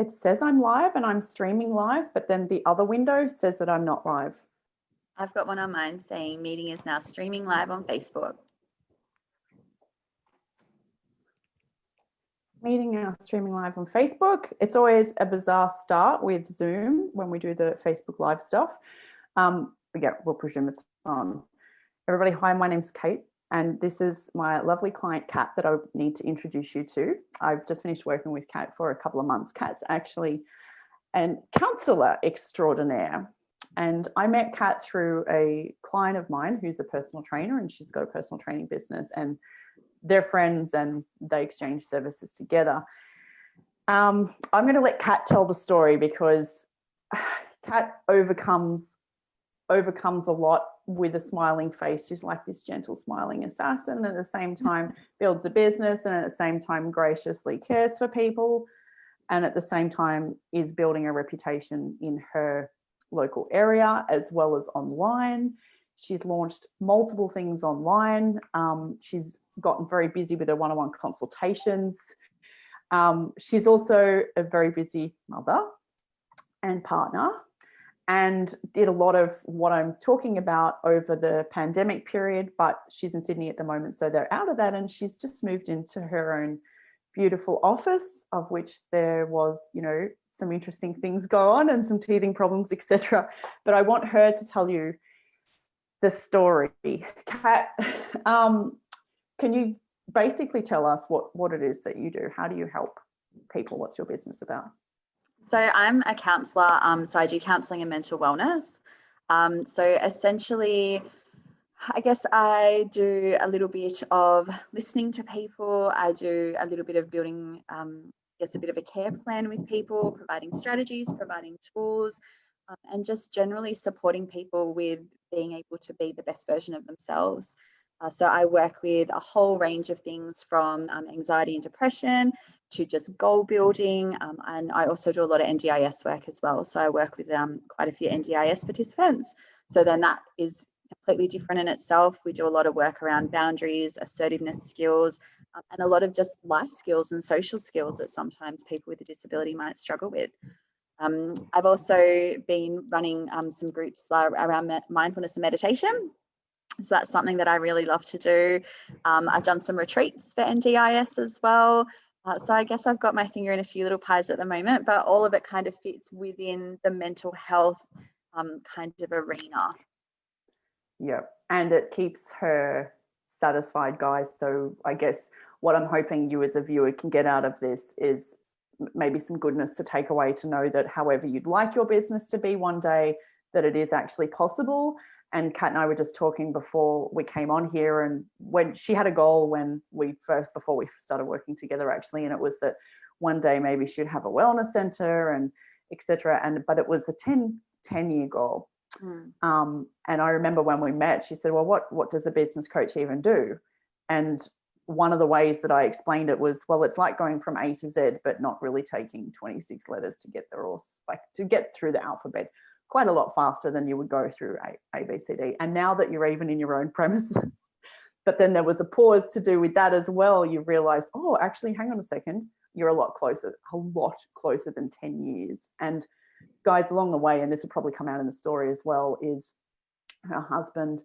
It says I'm live and I'm streaming live, but then the other window says that I'm not live. I've got one on mine saying meeting is now streaming live on Facebook. Meeting now streaming live on Facebook. It's always a bizarre start with Zoom when we do the Facebook Live stuff. But yeah, we'll presume it's on. Everybody, hi, my name's Kate, and this is my lovely client, Kat, that I need to introduce you to. I've just finished working with Kat for a couple of months. Kat's actually a counsellor extraordinaire. And I met Kat through a client of mine who's a personal trainer, and she's got a personal training business, and they're friends and they exchange services together. I'm going to let Kat tell the story because Kat overcomes a lot with a smiling face. She's like this gentle smiling assassin, and at the same time builds a business, and at the same time graciously cares for people, and at the same time is building a reputation in her local area as well as online. She's launched multiple things online. She's gotten very busy with her one-on-one consultations. She's also a very busy mother and partner, and did a lot of what I'm talking about over the pandemic period, but she's in Sydney at the moment, so they're out of that, and she's just moved into her own beautiful office, of which there was, some interesting things go on and some teething problems, etc. But I want her to tell you the story. Kat, can you basically tell us what it is that you do? How do you help people? What's your business about? So I'm a counsellor, so I do counselling and mental wellness. So essentially, I guess I do a little bit of listening to people. I do a little bit of building, a bit of a care plan with people, providing strategies, providing tools, and just generally supporting people with being able to be the best version of themselves. So I work with a whole range of things from anxiety and depression to just goal building. And I also do a lot of NDIS work as well. So I work with quite a few NDIS participants. So then that is completely different in itself. We do a lot of work around boundaries, assertiveness skills, and a lot of just life skills and social skills that sometimes people with a disability might struggle with. I've also been running some groups around mindfulness and meditation. So that's something that I really love to do. I've done some retreats for NDIS as well. So I guess I've got my finger in a few little pies at the moment, but all of it kind of fits within the mental health kind of arena. Yeah, and it keeps her satisfied, guys. So I guess what I'm hoping you as a viewer can get out of this is maybe some goodness to take away, to know that however you'd like your business to be one day, that it is actually possible. And Kat and I were just talking before we came on here, and when she had a goal before we started working together actually, and it was that one day maybe she'd have a wellness center and etc. But it was a 10-year goal. And I remember when we met, she said, well, what does a business coach even do? And one of the ways that I explained it was, well, it's like going from A to Z, but not really taking 26 letters to get there, or like to get through the alphabet quite a lot faster than you would go through A, B, C, D. And now that you're even in your own premises, but then there was a pause to do with that as well. You realize, oh, actually, hang on a second, you're a lot closer than 10 years. And guys, along the way, and this will probably come out in the story as well, is her husband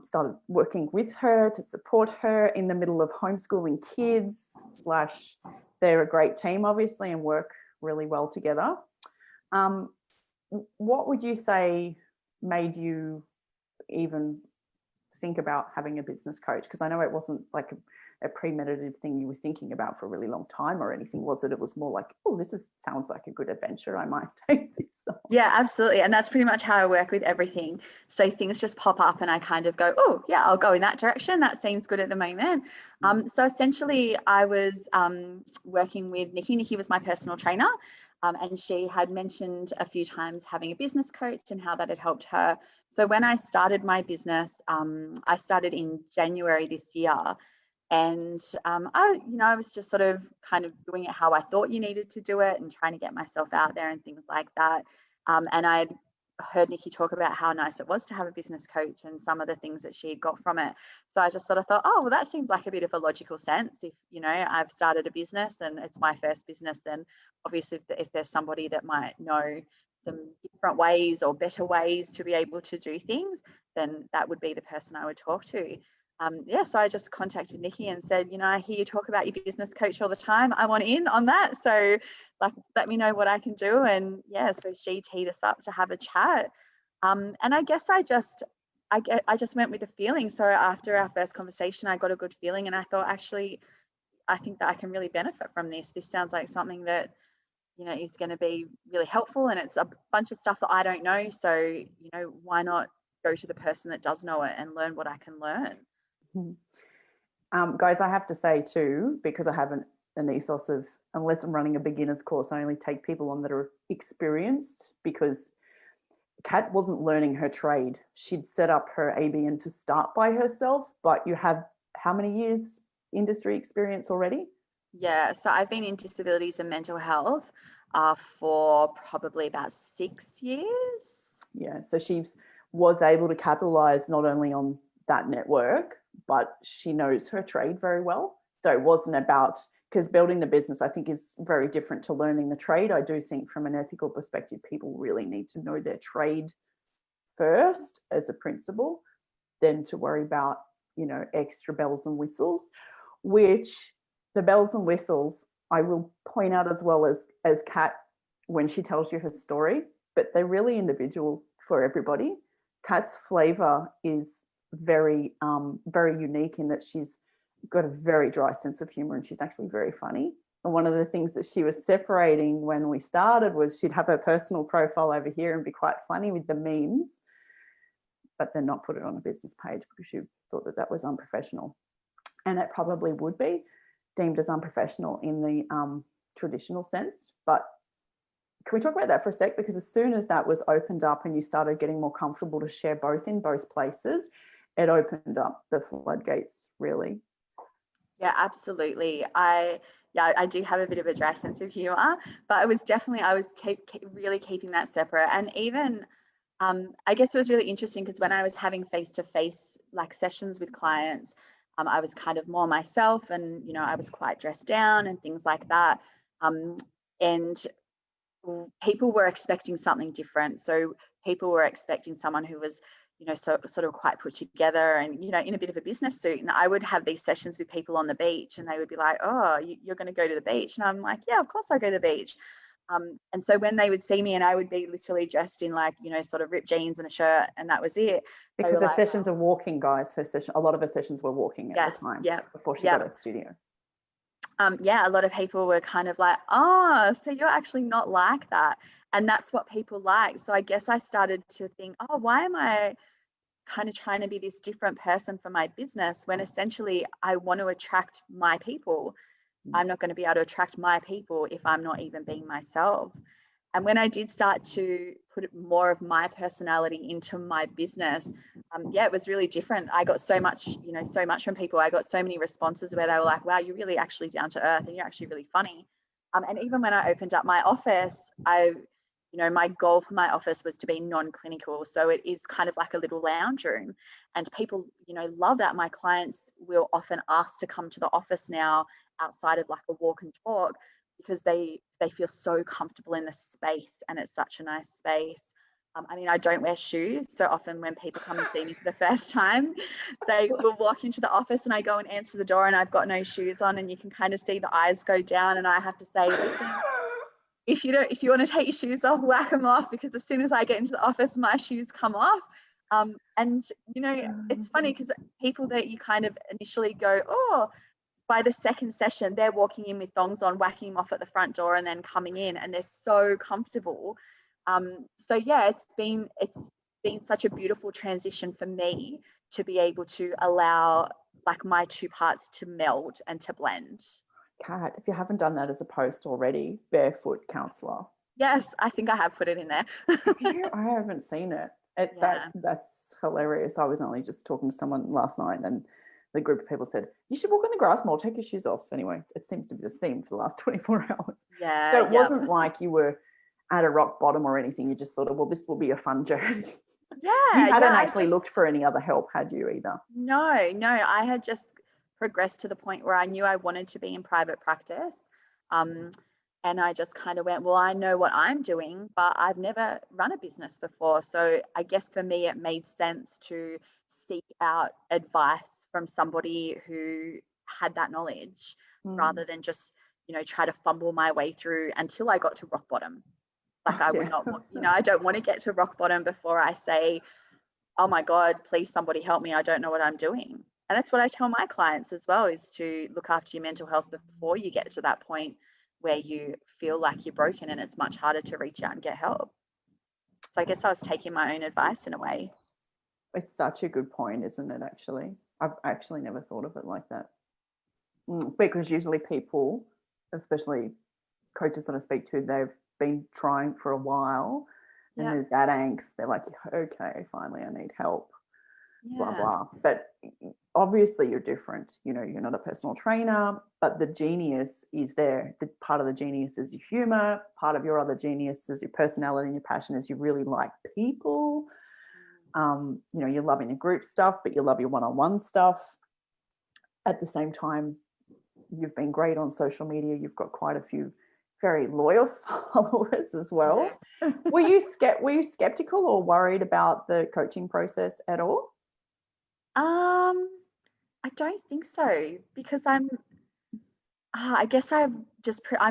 started working with her to support her in the middle of homeschooling kids / they're a great team, obviously, and work really well together. What would you say made you even think about having a business coach? Because I know it wasn't like a premeditated thing you were thinking about for a really long time or anything, was it? It was more like, oh, sounds like a good adventure. I might take this on. Yeah, absolutely. And that's pretty much how I work with everything. So things just pop up and I kind of go, oh, yeah, I'll go in that direction. That seems good at the moment. So essentially, I was working with Nikki. Nikki was my personal trainer. And she had mentioned a few times having a business coach and how that had helped her. So when I started my business, I started in January this year. And I was just sort of kind of doing it how I thought you needed to do it and trying to get myself out there and things like that. And I'd heard Nikki talk about how nice it was to have a business coach and some of the things that she got from it. So I just sort of thought, oh, well, that seems like a bit of a logical sense. If, you know, I've started a business and it's my first business, then obviously if there's somebody that might know some different ways or better ways to be able to do things, then that would be the person I would talk to. So I just contacted Nikki and said, you know, I hear you talk about your business coach all the time. I want in on that. So like, let me know what I can do. And yeah, so she teed us up to have a chat. And I guess I just went with the feeling. So after our first conversation, I got a good feeling and I thought, actually, I think that I can really benefit from this. This sounds like something that, you know, is going to be really helpful, and it's a bunch of stuff that I don't know. So, you know, why not go to the person that does know it and learn what I can learn? Guys, I have to say too, because I have an ethos of, unless I'm running a beginner's course, I only take people on that are experienced, because Kat wasn't learning her trade. She'd set up her ABN to start by herself, but you have how many years industry experience already? Yeah, so I've been in disabilities and mental health for probably about 6 years. Yeah, so she was able to capitalize not only on that network, but she knows her trade very well. So it wasn't about, because building the business, I think, is very different to learning the trade. I do think from an ethical perspective, people really need to know their trade first as a principle, then to worry about, you know, extra bells and whistles, which the bells and whistles, I will point out as well as Kat when she tells you her story, but they're really individual for everybody. Kat's flavor is very, very unique in that she's got a very dry sense of humor and she's actually very funny. And one of the things that she was separating when we started was she'd have her personal profile over here and be quite funny with the memes, but then not put it on a business page because she thought that that was unprofessional. And it probably would be deemed as unprofessional in the traditional sense. But can we talk about that for a sec? Because as soon as that was opened up and you started getting more comfortable to share both in both places, it opened up the floodgates, really. Yeah, absolutely. I do have a bit of a dry sense of humor, but it was definitely, I was really keeping that separate. And even, I guess it was really interesting because when I was having face-to-face like sessions with clients, I was kind of more myself and, you know, I was quite dressed down and things like that. And people were expecting something different. So people were expecting someone who was, you know, sort of quite put together and, you know, in a bit of a business suit. And I would have these sessions with people on the beach and they would be like, oh, you're going to go to the beach. And I'm like, yeah, of course I go to the beach. And so when they would see me and I would be literally dressed in like, you know, sort of ripped jeans and a shirt and that was it. Because her sessions are walking, guys. A lot of her sessions were walking at the time before she got her studio. A lot of people were kind of like, oh, so you're actually not like that. And that's what people like. So I guess I started to think, oh, why am I kind of trying to be this different person for my business when essentially I want to attract my people? I'm not going to be able to attract my people if I'm not even being myself. And when I did start to put more of my personality into my business, it was really different. I got so much from people. I got so many responses where they were like, wow, you're really actually down to earth and you're actually really funny. And even when I opened up my office, my goal for my office was to be non-clinical. So it is kind of like a little lounge room. And people, you know, love that. My clients will often ask to come to the office now outside of like a walk and talk because they feel so comfortable in the space and it's such a nice space. I mean, I don't wear shoes. So often when people come and see me for the first time, they will walk into the office and I go and answer the door and I've got no shoes on and you can kind of see the eyes go down and I have to say, listen, if you want to take your shoes off, whack them off, because as soon as I get into the office, my shoes come off. And, you know, it's funny because people that you kind of initially go, oh, by the second session, they're walking in with thongs on, whacking them off at the front door and then coming in and they're so comfortable. It's been such a beautiful transition for me to be able to allow like my two parts to meld and to blend. Kat, if you haven't done that as a post already, barefoot counsellor. Yes, I think I have put it in there. I haven't seen it. That's hilarious. I was only just talking to someone last night and the group of people said, you should walk on the grass more, take your shoes off. Anyway, it seems to be the theme for the last 24 hours. Yeah. So it wasn't like you were at a rock bottom or anything. You just thought, well, this will be a fun journey. Yeah. You hadn't yeah, actually looked for any other help, had you, either? No, I had just progressed to the point where I knew I wanted to be in private practice. And I just kind of went, well, I know what I'm doing, but I've never run a business before. So I guess for me, it made sense to seek out advice from somebody who had that knowledge rather than just, try to fumble my way through until I got to rock bottom. Like I would not, I don't want to get to rock bottom before I say, oh my God, please somebody help me. I don't know what I'm doing. And that's what I tell my clients as well, is to look after your mental health before you get to that point where you feel like you're broken and it's much harder to reach out and get help. So I guess I was taking my own advice in a way. It's such a good point, isn't it, actually? I've actually never thought of it like that. Because usually people, especially coaches that I speak to, they've been trying for a while and there's that angst. They're like, okay, finally I need help, blah, blah. But obviously you're different. You're not a personal trainer, but the genius is there. The part of the genius is your humor. Part of your other genius is your personality, and your passion is you really like people. You're loving the group stuff, but you love your one-on-one stuff. At the same time, you've been great on social media. You've got quite a few very loyal followers as well. Were you skeptical or worried about the coaching process at all? I don't think so, because I guess I'm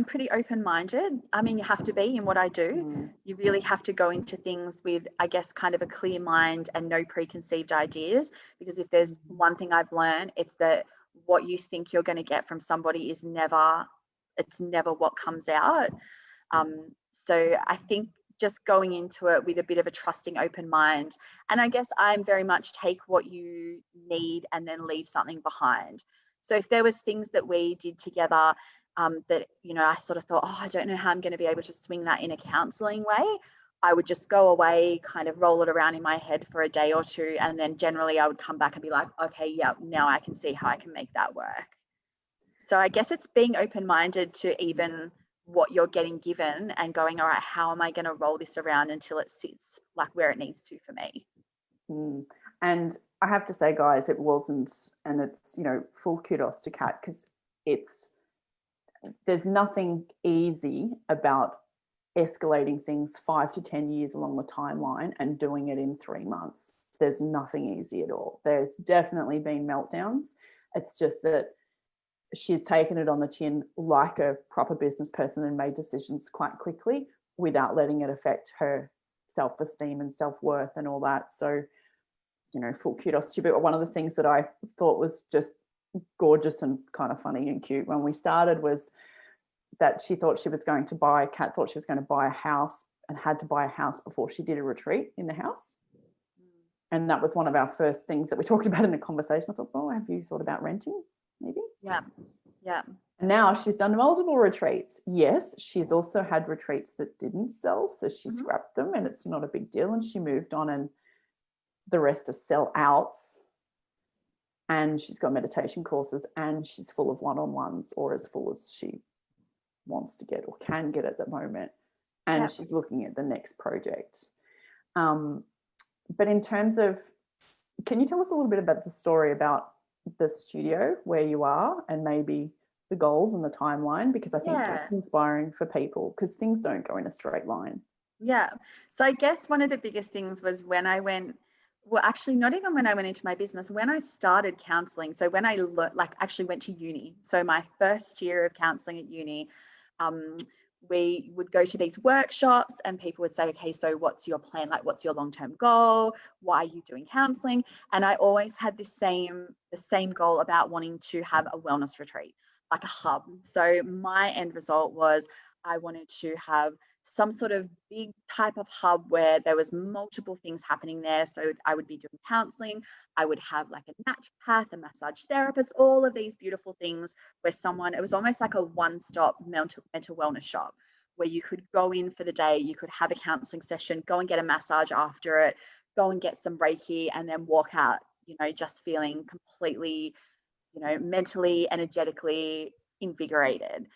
pretty open-minded. I mean, you have to be in what I do. You really have to go into things with, I guess, kind of a clear mind and no preconceived ideas, because if there's one thing I've learned, it's that what you think you're going to get from somebody is never what comes out. So I think just going into it with a bit of a trusting, open mind. And I guess I'm very much take what you need and then leave something behind. So if there was things that we did together that, I sort of thought, I don't know how I'm going to be able to swing that in a counselling way, I would just go away, kind of roll it around in my head for a day or two. And then generally I would come back and be like, okay, yeah, now I can see how I can make that work. So I guess it's being open-minded to even what you're getting given and going, all right, how am I going to roll this around until it sits like where it needs to for me? And I have to say, guys, it wasn't, and it's, full kudos to Kat, because there's nothing easy about escalating things 5 to 10 years along the timeline and doing it in 3 months. There's nothing easy at all. There's definitely been meltdowns. It's just that she's taken it on the chin like a proper business person and made decisions quite quickly without letting it affect her self-esteem and self-worth and all that. So, full kudos to you. But one of the things that I thought was just gorgeous and kind of funny and cute when we started was that Kat thought she was going to buy a house and had to buy a house before she did a retreat in the house. And that was one of our first things that we talked about in the conversation. I thought, have you thought about renting? Maybe. Yeah. And now she's done multiple retreats. Yes, she's also had retreats that didn't sell, so she scrapped them, and it's not a big deal. And she moved on, and the rest are sell outs. And she's got meditation courses, and she's full of one-on-ones, or as full as she wants to get or can get at the moment. And she's looking at the next project. But in terms of, can you tell us a little bit about the story about the studio, where you are, and maybe the goals and the timeline, because I think that's inspiring for people, because things don't go in a straight line. Yeah. So I guess one of the biggest things was when I went, well, actually not even when I went into my business, when I started counselling. So when I actually went to uni. So my first year of counselling at uni, we would go to these workshops and people would say, okay, so what's your plan? Like, what's your long-term goal? Why are you doing counseling? And I always had the same goal about wanting to have a wellness retreat, like a hub. So my end result was I wanted to have some sort of big type of hub where there was multiple things happening there. So I would be doing counseling. I would have like a naturopath, a massage therapist, all of these beautiful things where it was almost like a one-stop mental wellness shop where you could go in for the day, you could have a counseling session, go and get a massage after it, go and get some Reiki, and then walk out, just feeling completely, mentally, energetically invigorated.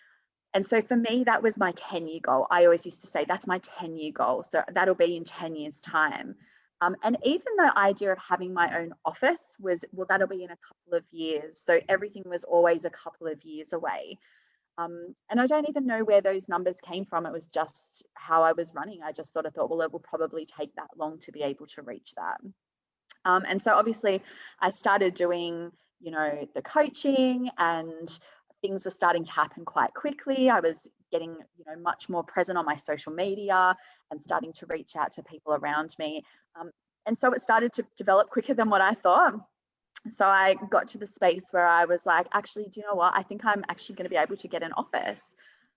And so for me, that was my 10-year goal. I always used to say, that's my 10-year goal. So that'll be in 10 years' time. And even the idea of having my own office was, well, that'll be in a couple of years. So everything was always a couple of years away. And I don't even know where those numbers came from. It was just how I was running. I just sort of thought, well, it will probably take that long to be able to reach that. And so obviously I started doing, you know, the coaching, and things were starting to happen quite quickly. I was getting, you know, much more present on my social media and starting to reach out to people around me. And so it started to develop quicker than what I thought. So I got to the space where I was like, actually, do you know what? I think I'm actually going to be able to get an office.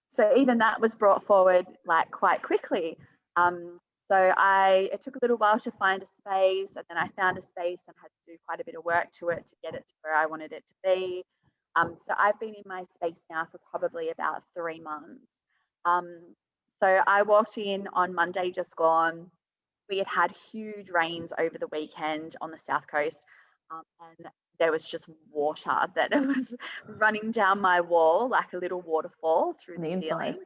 So even that was brought forward like quite quickly. So it took a little while to find a space, and then I found a space and had to do quite a bit of work to it to get it to where I wanted it to be. So I've been in my space now for probably about 3 months. So I walked in on Monday just gone. We had huge rains over the weekend on the South Coast, and there was just water that was running down my wall like a little waterfall through the ceiling,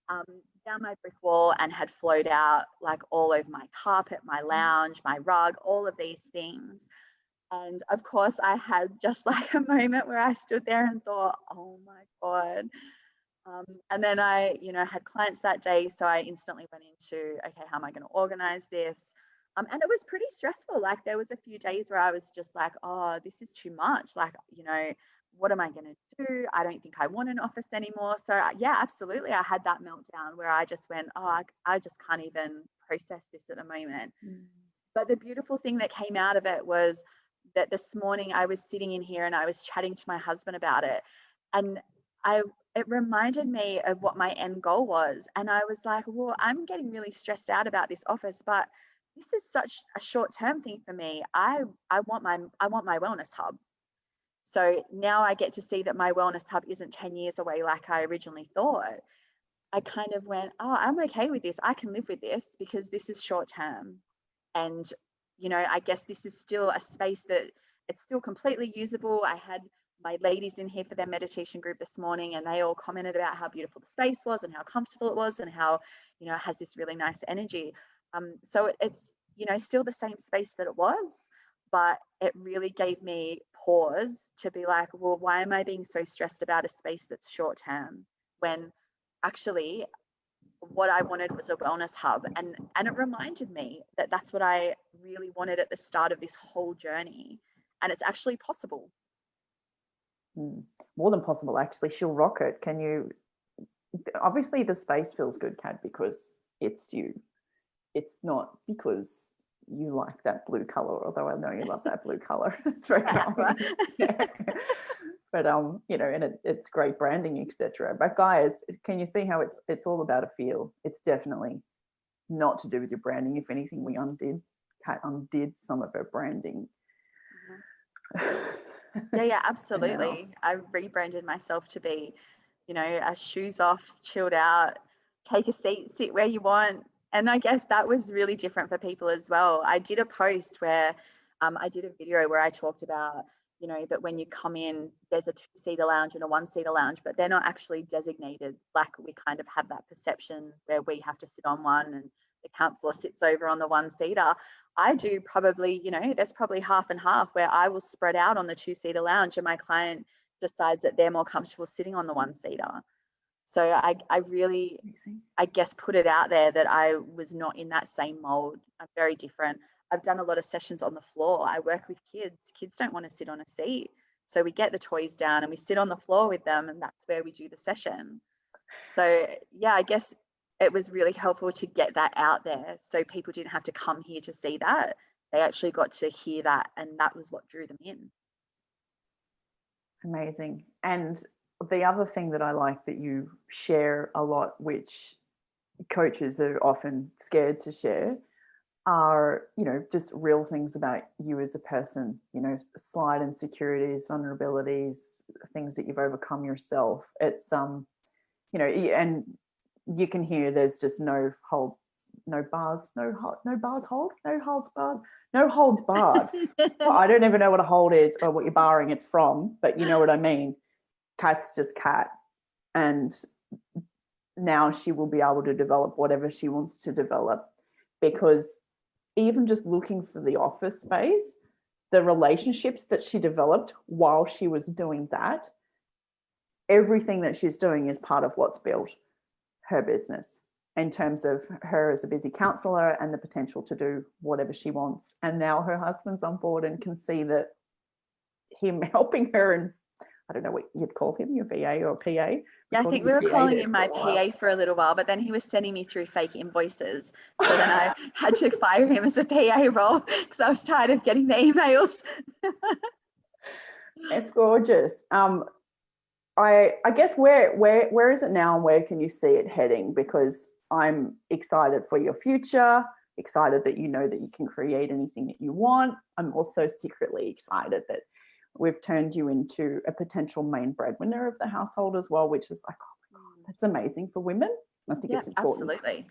down my brick wall, and had flowed out like all over my carpet, my lounge, my rug, all of these things. And of course, I had just like a moment where I stood there and thought, oh my God. And then I, you know, had clients that day. So I instantly went into, okay, how am I going to organize this? And it was pretty stressful. Like there was a few days where I was just like, oh, this is too much. Like, you know, what am I going to do? I don't think I want an office anymore. So yeah, absolutely. I had that meltdown where I just went, oh, I just can't even process this at the moment. But the beautiful thing that came out of it was that this morning I was sitting in here and I was chatting to my husband about it. And it reminded me of what my end goal was. And I was like, well, I'm getting really stressed out about this office, but this is such a short-term thing for me. I want my wellness hub. So now I get to see that my wellness hub isn't 10 years away like I originally thought. I kind of went, oh, I'm okay with this. I can live with this because this is short-term. And, you know, I guess this is still a space that it's still completely usable. I had my ladies in here for their meditation group this morning, and they all commented about how beautiful the space was and how comfortable it was and how, you know, it has this really nice energy. So it's, you know, still the same space that it was, but it really gave me pause to be like, well, why am I being so stressed about a space that's short term when actually what I wanted was a wellness hub? And it reminded me that that's what I really wanted at the start of this whole journey. And it's actually possible. More than possible, actually. She'll rock it. Can you, obviously the space feels good, Kat, because it's you. It's not because you like that blue color, although I know you love that blue color. It's very calming. Yeah. But you know, and it's great branding, etc. But guys, can you see how it's all about a feel? It's definitely not to do with your branding. If anything, Kat undid some of her branding. Yeah, absolutely. I rebranded myself to be, you know, a shoes off, chilled out, take a seat, sit where you want. And I guess that was really different for people as well. I did a post where I did a video where I talked about, you know, that when you come in, there's a 2-seater lounge and a 1-seater lounge, but they're not actually designated. Like we kind of have that perception where we have to sit on one and the counsellor sits over on the 1-seater. I do probably, you know, there's probably half and half where I will spread out on the 2-seater lounge and my client decides that they're more comfortable sitting on the 1-seater. So I really, I guess, put it out there that I was not in that same mold. I'm very different. I've done a lot of sessions on the floor. I work with kids. Kids don't want to sit on a seat. So we get the toys down and we sit on the floor with them, and that's where we do the session. So yeah, I guess it was really helpful to get that out there so people didn't have to come here to see that. They actually got to hear that, and that was what drew them in. Amazing. And the other thing that I like that you share a lot, which coaches are often scared to share, are, you know, just real things about you as a person, you know, slight insecurities, vulnerabilities, things that you've overcome yourself. It's you know, and you can hear there's just no holds barred. Well, I don't even know what a hold is or what you're barring it from, but you know what I mean. Kat's just Kat, and now she will be able to develop whatever she wants to develop, because even just looking for the office space, the relationships that she developed while she was doing that, everything that she's doing is part of what's built her business in terms of her as a busy counsellor and the potential to do whatever she wants. And now her husband's on board and can see that him helping her, and I don't know what you'd call him, your VA or PA. Yeah, I think we were calling him my PA for a little while, but then he was sending me through fake invoices. So then I had to fire him as a PA role because I was tired of getting the emails. It's gorgeous. I guess where is it now, and where can you see it heading? Because I'm excited for your future, excited that you know that you can create anything that you want. I'm also secretly excited that we've turned you into a potential main breadwinner of the household as well, which is like, oh my God, that's amazing for women. I think it's important. Absolutely.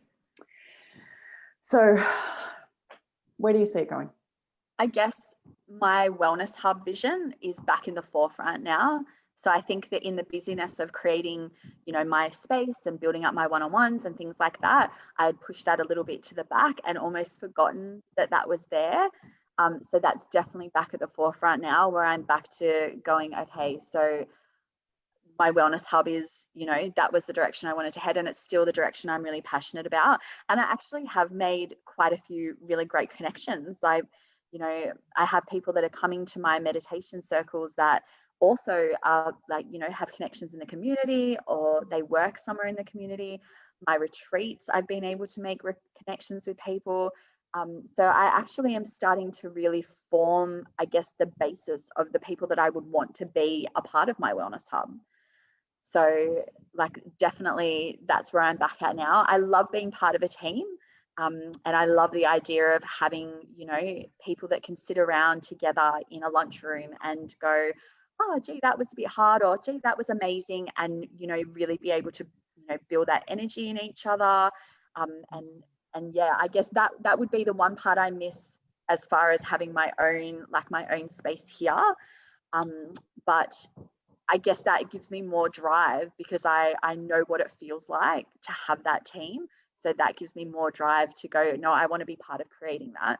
So where do you see it going? I guess my wellness hub vision is back in the forefront now. So I think that in the busyness of creating, my space and building up my one-on-ones and things like that, I'd pushed that a little bit to the back and almost forgotten that that was there. So that's definitely back at the forefront now, where I'm back to going, okay, so my wellness hub is, that was the direction I wanted to head, and it's still the direction I'm really passionate about. And I actually have made quite a few really great connections. I have people that are coming to my meditation circles that also are have connections in the community, or they work somewhere in the community. My retreats, I've been able to make connections with people. So I actually am starting to really form, I guess, the basis of the people that I would want to be a part of my wellness hub. So definitely that's where I'm back at now. I love being part of a team. And I love the idea of having, people that can sit around together in a lunchroom and go, oh, gee, that was a bit hard, or gee, that was amazing. And, really be able to, build that energy in each other. And yeah, I guess that would be the one part I miss as far as having my own space here. But I guess that gives me more drive, because I know what it feels like to have that team. So that gives me more drive to go, no, I want to be part of creating that.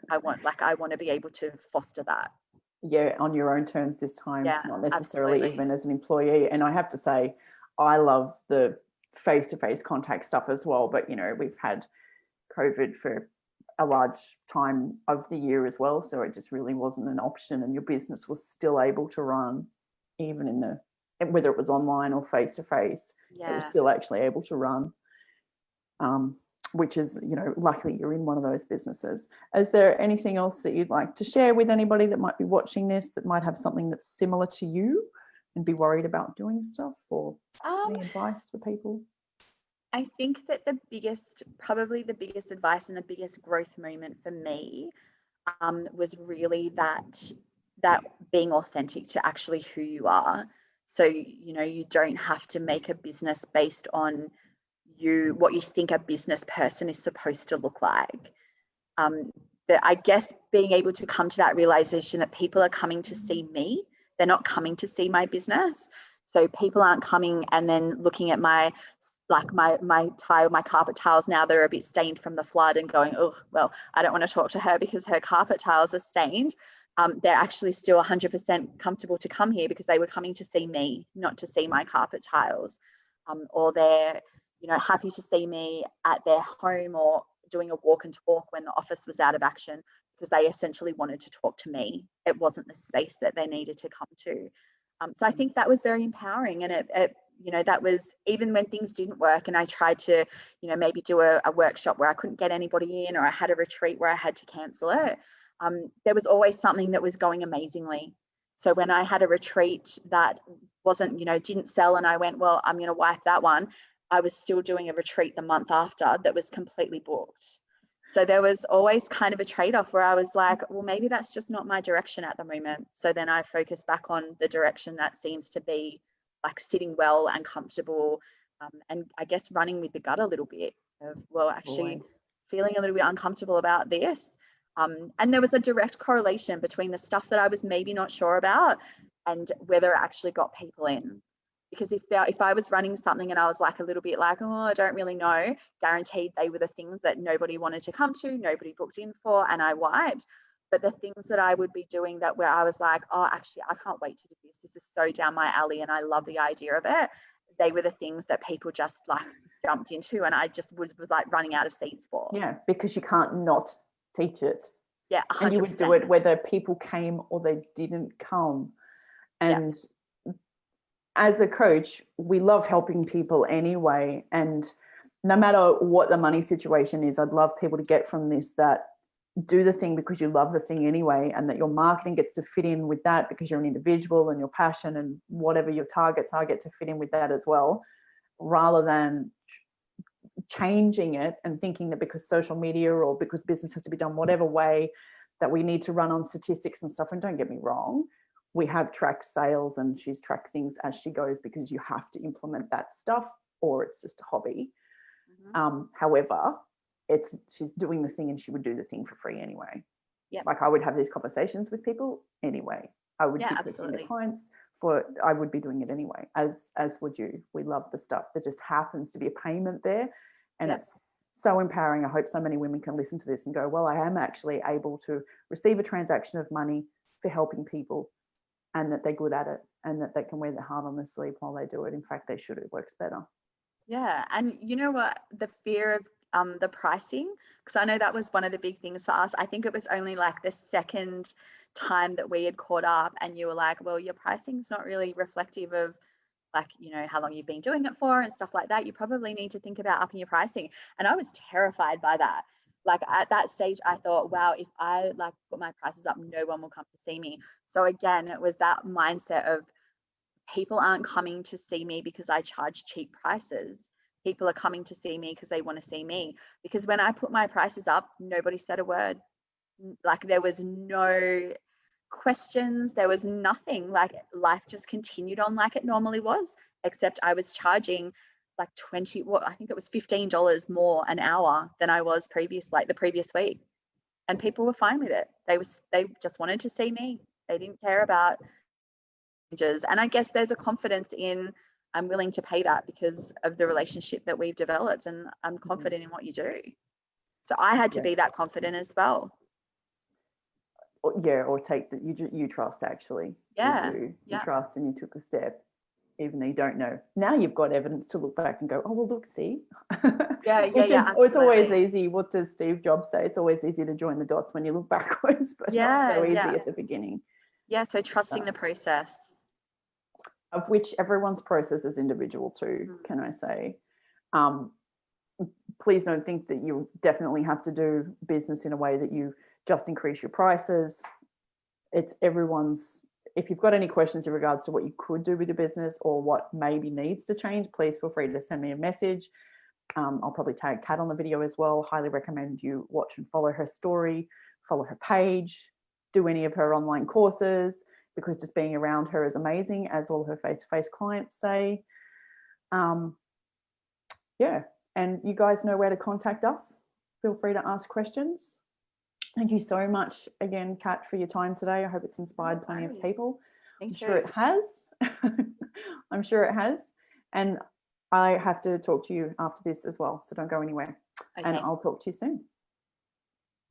I want to be able to foster that. Yeah, on your own terms this time, not necessarily absolutely. Even as an employee. And I have to say, I love the face-to-face contact stuff as well. But, we've had COVID for a large time of the year as well. So it just really wasn't an option. And your business was still able to run, even whether it was online or face-to-face, it was still actually able to run. Which is, luckily you're in one of those businesses. Is there anything else that you'd like to share with anybody that might be watching this, that might have something that's similar to you and be worried about doing stuff, or any advice for people? I think that probably the biggest advice and the biggest growth moment for me was really that being authentic to actually who you are. So, you don't have to make a business based on what you think a business person is supposed to look like. That I guess being able to come to that realization that people are coming to see me, they're not coming to see my business. So people aren't coming and then looking at my carpet tiles now that are a bit stained from the flood and going, oh, well, I don't want to talk to her because her carpet tiles are stained. They're actually still 100% comfortable to come here because they were coming to see me, not to see my carpet tiles. Or they're happy to see me at their home or doing a walk and talk when the office was out of action, because they essentially wanted to talk to me. It wasn't the space that they needed to come to. So I think that was very empowering, and it that was even when things didn't work and I tried to maybe do a workshop where I couldn't get anybody in, or I had a retreat where I had to cancel it. There was always something that was going amazingly. So when I had a retreat that wasn't didn't sell, and I went, well, I'm going to wipe that one, I was still doing a retreat the month after that was completely booked. So there was always kind of a trade-off where I was like, well, maybe that's just not my direction at the moment. So then I focused back on the direction that seems to be sitting well and comfortable, and I guess running with the gut a little bit of, well, actually feeling a little bit uncomfortable about this. And there was a direct correlation between the stuff that I was maybe not sure about and whether it actually got people in. Because if I was running something and I was like a little bit like, oh, I don't really know, guaranteed they were the things that nobody wanted to come to, nobody booked in for, and I wiped. But the things that I would be doing that where I was like, oh, actually, I can't wait to do this. This is so down my alley and I love the idea of it. They were the things that people just like jumped into, and I just was like running out of seats for. Yeah, because you can't not teach it. Yeah, 100%. And you would do it whether people came or they didn't come. And as a coach, we love helping people anyway. And no matter what the money situation is, I'd love people to get from this that do the thing because you love the thing anyway, and that your marketing gets to fit in with that because you're an individual and your passion and whatever your targets are get to fit in with that as well, rather than changing it and thinking that because social media or because business has to be done whatever way that we need to run on statistics and stuff. And don't get me wrong, we have tracked sales and she's tracked things as she goes because you have to implement that stuff or it's just a hobby. However, she's doing the thing and she would do the thing for free anyway. Yeah. Like I would have these conversations with people anyway. I would be with the clients I would be doing it anyway, as would you. We love the stuff. There just happens to be a payment there. And it's so empowering. I hope so many women can listen to this and go, well, I am actually able to receive a transaction of money for helping people, and that they're good at it and that they can wear their heart on their sleeve while they do it. In fact, they should. It works better. Yeah. And you know what? The fear of the pricing, because I know that was one of the big things for us. I think it was only like the second time that we had caught up and you were like, well, your pricing's not really reflective of like, you know, how long you've been doing it for and stuff like that. You probably need to think about upping your pricing. And I was terrified by that. Like at that stage, I thought, wow, if I like put my prices up, no one will come to see me. So again, it was that mindset of people aren't coming to see me because I charge cheap prices. People are coming to see me because they want to see me. Because when I put my prices up, nobody said a word. Like there was no questions, there was nothing. Like life just continued on like it normally was, except I was charging like I think it was $15 more an hour than I was the previous week. And people were fine with it. They just wanted to see me. They didn't care about changes. And I guess there's a confidence in I'm willing to pay that because of the relationship that we've developed, and I'm confident in what you do. So I had to be that confident as well. Or take that you trust actually. You trust and you took a step, even though you don't know. Now you've got evidence to look back and go, oh, well, look, see. It's always easy. What does Steve Jobs say? It's always easy to join the dots when you look backwards, but not so easy at the beginning. Yeah, so trusting the process. Of which everyone's process is individual too, can I say. Please don't think that you definitely have to do business in a way that you just increase your prices. It's everyone's. If you've got any questions in regards to what you could do with your business or what maybe needs to change, please feel free to send me a message. I'll probably tag Kat on the video as well. Highly recommend you watch and follow her story, follow her page, do any of her online courses, because just being around her is amazing, as all her face-to-face clients say. And you guys know where to contact us. Feel free to ask questions. Thank you so much again, Kat, for your time today. I hope it's inspired plenty of people. I'm sure it has. I'm sure it has. And I have to talk to you after this as well, so don't go anywhere. Okay. And I'll talk to you soon.